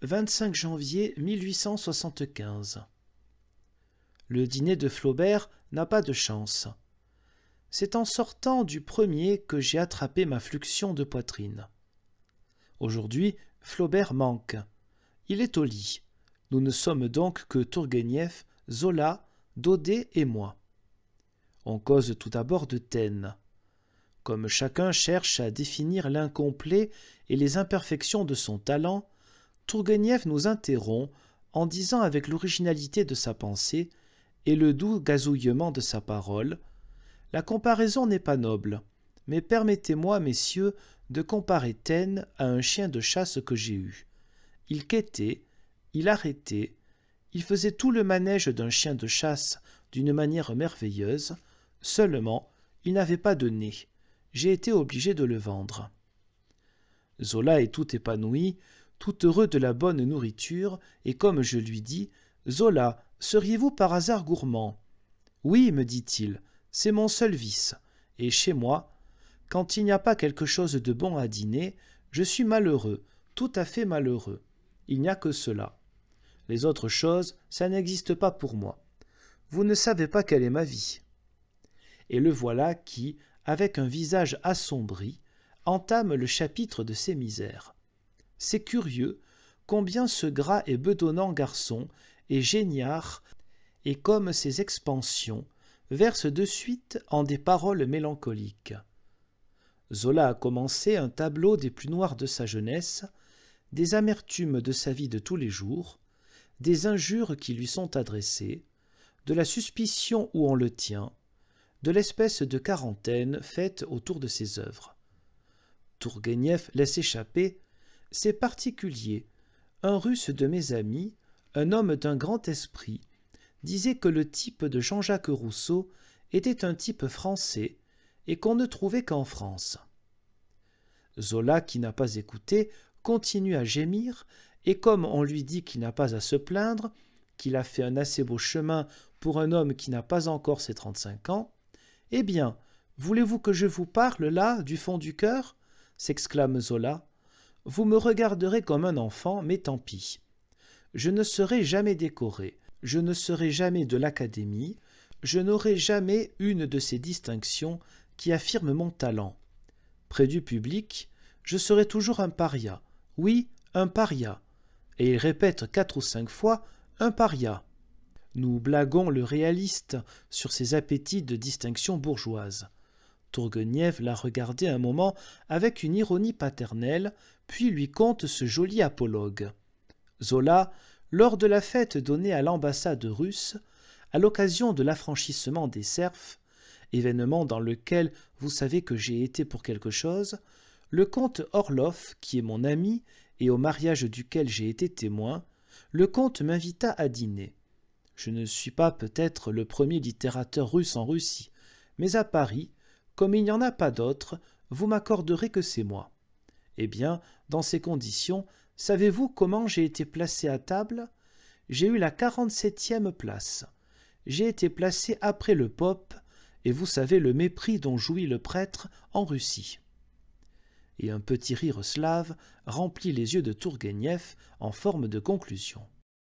25 janvier 1875. Le dîner de Flaubert n'a pas de chance. C'est en sortant du premier que j'ai attrapé ma fluxion de poitrine. Aujourd'hui, Flaubert manque. Il est au lit. Nous ne sommes donc que Tourguenieff, Zola, Daudet et moi. On cause tout d'abord de Taine. Comme chacun cherche à définir l'incomplet et les imperfections de son talent, Tourguenieff nous interrompt en disant avec l'originalité de sa pensée et le doux gazouillement de sa parole: « La comparaison n'est pas noble, mais permettez-moi, messieurs, de comparer Taine à un chien de chasse que j'ai eu. Il quêtait, il arrêtait, il faisait tout le manège d'un chien de chasse d'une manière merveilleuse, seulement il n'avait pas de nez. J'ai été obligé de le vendre. » Zola est tout épanoui, tout heureux de la bonne nourriture, et comme je lui dis: « Zola, seriez-vous par hasard gourmand ?»« Oui, me dit-il, c'est mon seul vice, et chez moi, quand il n'y a pas quelque chose de bon à dîner, je suis malheureux, tout à fait malheureux. Il n'y a que cela. Les autres choses, ça n'existe pas pour moi. Vous ne savez pas quelle est ma vie. » Et le voilà qui, avec un visage assombri, entame le chapitre de ses misères. C'est curieux combien ce gras et bedonnant garçon est géniard et comme ses expansions verse de suite en des paroles mélancoliques. Zola a commencé un tableau des plus noirs de sa jeunesse, des amertumes de sa vie de tous les jours, des injures qui lui sont adressées, de la suspicion où on le tient, de l'espèce de quarantaine faite autour de ses œuvres. Tourguenieff laisse échapper: « C'est particulier. Un Russe de mes amis, un homme d'un grand esprit, disait que le type de Jean-Jacques Rousseau était un type français et qu'on ne trouvait qu'en France. » Zola, qui n'a pas écouté, continue à gémir, et comme on lui dit qu'il n'a pas à se plaindre, qu'il a fait un assez beau chemin pour un homme qui n'a pas encore ses 35 ans, « Eh bien, voulez-vous que je vous parle là, du fond du cœur ?» s'exclame Zola. « Vous me regarderez comme un enfant, mais tant pis. Je ne serai jamais décoré, je ne serai jamais de l'Académie, je n'aurai jamais une de ces distinctions qui affirment mon talent. Près du public, je serai toujours un paria. Oui, un paria. » Et il répète 4 ou 5 fois « un paria ». Nous blaguons le réaliste sur ses appétits de distinction bourgeoise. Tourguenieff l'a regardé un moment avec une ironie paternelle, puis lui conte ce joli apologue. Zola, lors de la fête donnée à l'ambassade russe, à l'occasion de l'affranchissement des serfs, événement dans lequel vous savez que j'ai été pour quelque chose, le comte Orloff, qui est mon ami et au mariage duquel j'ai été témoin, le comte m'invita à dîner. Je ne suis pas peut-être le premier littérateur russe en Russie, mais à Paris, comme il n'y en a pas d'autres, vous m'accorderez que c'est moi. Eh bien, dans ces conditions, savez-vous comment j'ai été placé à table? J'ai eu la 47e place. J'ai été placé après le pope, et vous savez le mépris dont jouit le prêtre en Russie. Et un petit rire slave remplit les yeux de Tourguenieff en forme de conclusion.